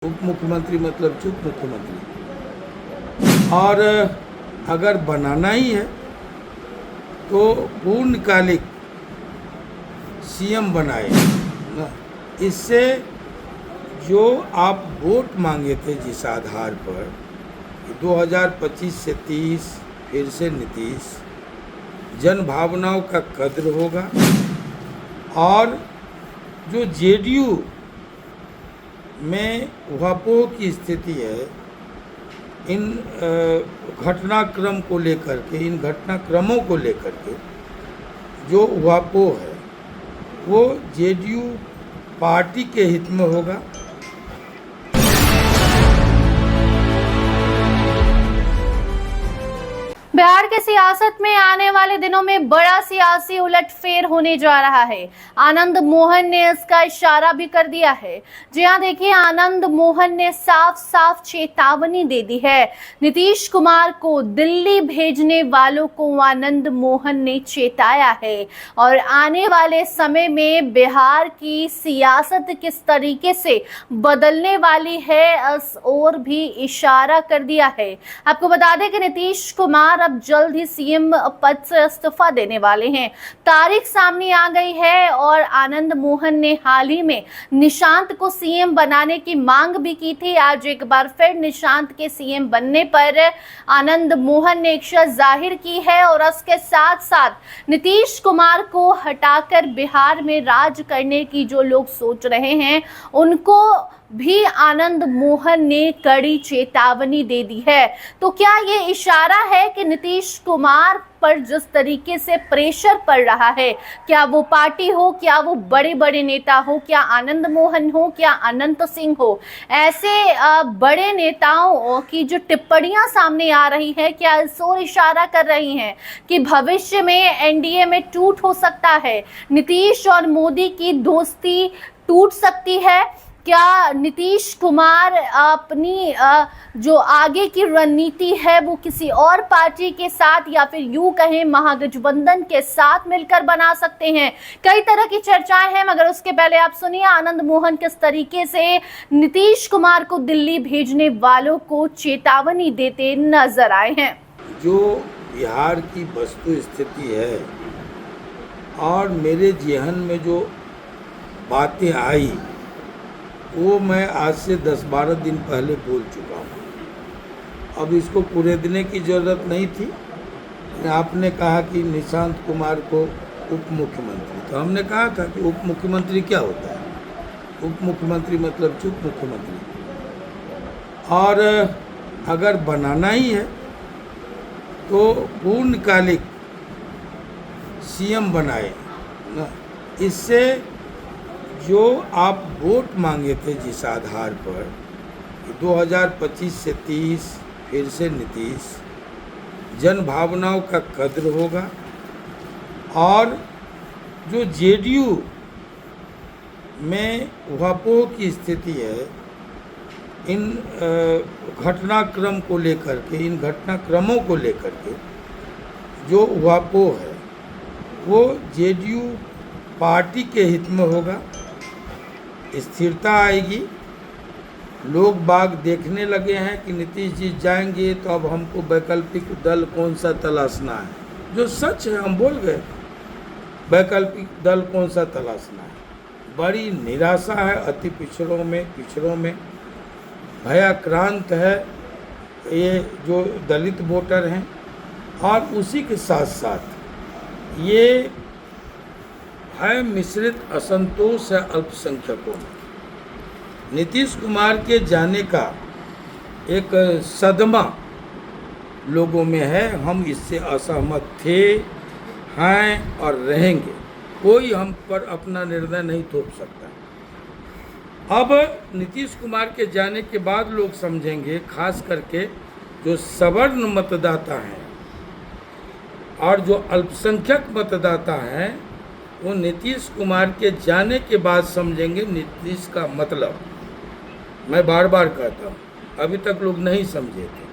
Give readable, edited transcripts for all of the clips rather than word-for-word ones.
उप मुख्यमंत्री मतलब चुप मुख्यमंत्री। और अगर बनाना ही है तो पूर्णकालिक सीएम बनाए ना। इससे जो आप वोट मांगे थे जिस आधार पर 2025 से 30 फिर से नीतीश, जन भावनाओं का कद्र होगा। और जो जेडीयू में उहापोह की स्थिति है, इन घटनाक्रम को लेकर के, इन घटनाक्रमों को लेकर के जो उहापोह है वो जेडीयू पार्टी के हित में होगा। बिहार के सियासत में आने वाले दिनों में बड़ा सियासी उलटफेर होने जा रहा है। आनंद मोहन ने इसका इशारा भी कर दिया है। जी हां, देखिए, आनंद मोहन ने साफ साफ चेतावनी दे दी है। नीतीश कुमार को दिल्ली भेजने वालों को आनंद मोहन ने चेताया है और आने वाले समय में बिहार की सियासत किस तरीके से बदलने वाली है इस ओर भी इशारा कर दिया है। आपको बता दें कि नीतीश कुमार अब जल्द ही सीएम पद से इस्तीफा देने वाले हैं। तारीख सामने आ गई है और आनंद मोहन ने हाल ही में निशांत को सीएम बनाने की मांग भी की थी। आज एक बार फिर निशांत के सीएम बनने पर आनंद मोहन ने इच्छा जाहिर की है और इसके साथ साथ नीतीश कुमार को हटाकर बिहार में राज करने की जो लोग सोच रहे हैं उनको भी आनंद मोहन ने कड़ी चेतावनी दे दी है। तो क्या ये इशारा है कि नीतीश कुमार पर जिस तरीके से प्रेशर पड़ रहा है, क्या वो पार्टी हो, क्या वो बड़े बड़े नेता हो, क्या आनंद मोहन हो, क्या अनंत सिंह हो, ऐसे बड़े नेताओं की जो टिप्पणियां सामने आ रही है, क्या इस ओर इशारा कर रही हैं कि भविष्य में एनडीए में टूट हो सकता है, नीतीश और मोदी की दोस्ती टूट सकती है? क्या नीतीश कुमार अपनी जो आगे की रणनीति है वो किसी और पार्टी के साथ या फिर यूं कहें महागठबंधन के साथ मिलकर बना सकते हैं? कई तरह की चर्चाएं हैं, मगर उसके पहले आप सुनिए आनंद मोहन किस तरीके से नीतीश कुमार को दिल्ली भेजने वालों को चेतावनी देते नजर आए हैं। जो बिहार की वस्तु स्थिति है और मेरे जेहन में जो बातें आई वो मैं आज से 10-12 दिन पहले बोल चुका हूँ। अब इसको पूरे देने की ज़रूरत नहीं थी। आपने कहा कि निशांत कुमार को उप मुख्यमंत्री, तो हमने कहा था कि उप मुख्यमंत्री क्या होता है। उप मुख्यमंत्री मतलब चुप मुख्यमंत्री। और अगर बनाना ही है तो पूर्णकालिक सीएम बनाए ना। इससे जो आप वोट मांगे थे जिस आधार पर 2025 से 30 फिर से नीतीश, जन भावनाओं का कद्र होगा। और जो जेडीयू में उहापोह की स्थिति है, इन घटनाक्रम को लेकर के, इन घटनाक्रमों को लेकर के जो उहापोह है वो जेडीयू पार्टी के हित में होगा। स्थिरता आएगी। लोग बाग देखने लगे हैं कि नीतीश जी जाएंगे तो अब हमको वैकल्पिक दल कौन सा तलाशना है। जो सच है हम बोल गए, वैकल्पिक दल कौन सा तलाशना है। बड़ी निराशा है अति पिछड़ों में भयाक्रांत है ये जो दलित वोटर हैं। और उसी के साथ साथ ये है मिश्रित असंतोष है अल्पसंख्यकों में। नीतीश कुमार के जाने का एक सदमा लोगों में है। हम इससे असहमत थे, हैं और रहेंगे। कोई हम पर अपना निर्णय नहीं थोप सकता। अब नीतीश कुमार के जाने के बाद लोग समझेंगे, खास करके जो सवर्ण मतदाता हैं और जो अल्पसंख्यक मतदाता हैं, वो नीतीश कुमार के जाने के बाद समझेंगे नीतीश का मतलब। मैं बार बार कहता हूँ, अभी तक लोग नहीं समझे थे।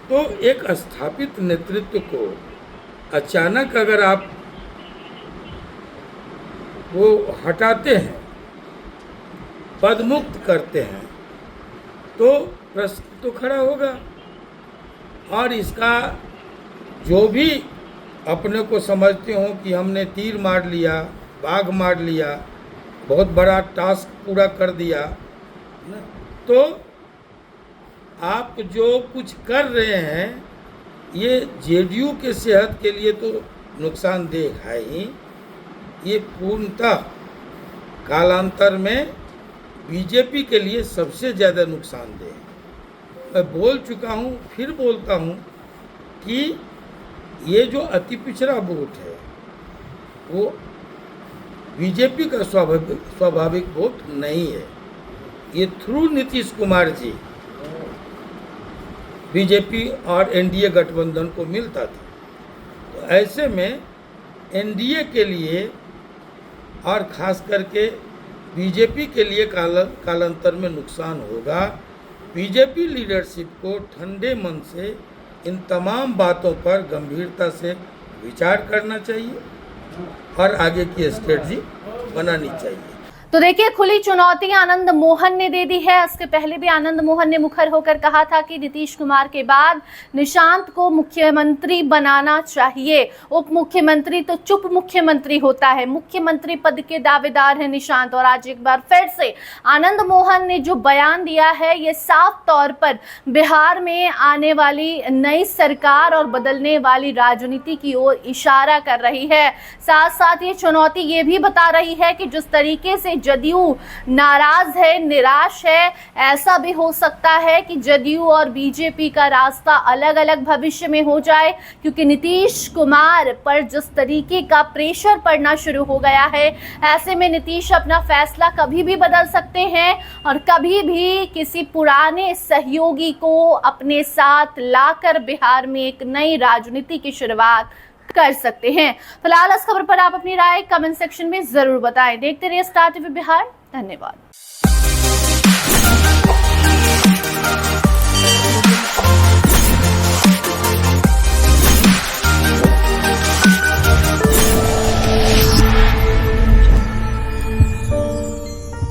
तो एक स्थापित नेतृत्व को अचानक अगर आप वो हटाते हैं, पदमुक्त करते हैं, तो प्रश्न तो खड़ा होगा। और इसका जो भी अपने को समझते हो कि हमने तीर मार लिया, बाघ मार लिया, बहुत बड़ा टास्क पूरा कर दिया ना, तो आप जो कुछ कर रहे हैं ये जेडीयू के सेहत के लिए तो नुकसानदेह है ही, ये पूर्णतः कालांतर में बीजेपी के लिए सबसे ज़्यादा नुकसानदेह है। मैं बोल चुका हूँ, फिर बोलता हूँ कि ये जो अति पिछड़ा वोट है वो बीजेपी का स्वाभाविक वोट नहीं है। ये थ्रू नीतीश कुमार जी बीजेपी और एनडीए गठबंधन को मिलता था। तो ऐसे में एनडीए के लिए और ख़ास करके बीजेपी के लिए कालांतर में नुकसान होगा। बीजेपी लीडरशिप को ठंडे मन से इन तमाम बातों पर गंभीरता से विचार करना चाहिए और आगे की स्ट्रेटजी बनानी चाहिए। तो देखिए, खुली चुनौती आनंद मोहन ने दे दी है। इसके पहले भी आनंद मोहन ने मुखर होकर कहा था कि नीतीश कुमार के बाद निशांत को मुख्यमंत्री बनाना चाहिए। उप मुख्यमंत्री तो चुप मुख्यमंत्री होता है, मुख्यमंत्री पद के दावेदार है निशांत। और आज एक बार फिर से आनंद मोहन ने जो बयान दिया है ये साफ तौर पर बिहार में आने वाली नई सरकार और बदलने वाली राजनीति की ओर इशारा कर रही है। साथ साथ ये चुनौती ये भी बता रही है कि जिस तरीके से जदयू नाराज है, निराश है, ऐसा भी हो सकता है कि जदयू और बीजेपी का रास्ता अलग अलग भविष्य में हो जाए, क्योंकि नीतीश कुमार पर जिस तरीके का प्रेशर पड़ना शुरू हो गया है, ऐसे में नीतीश अपना फैसला कभी भी बदल सकते हैं और कभी भी किसी पुराने सहयोगी को अपने साथ लाकर बिहार में एक नई राजनीति की शुरुआत कर सकते हैं। फिलहाल इस खबर पर आप अपनी राय कमेंट सेक्शन में जरूर बताएं। देखते रहिए स्टार टीवी बिहार। धन्यवाद।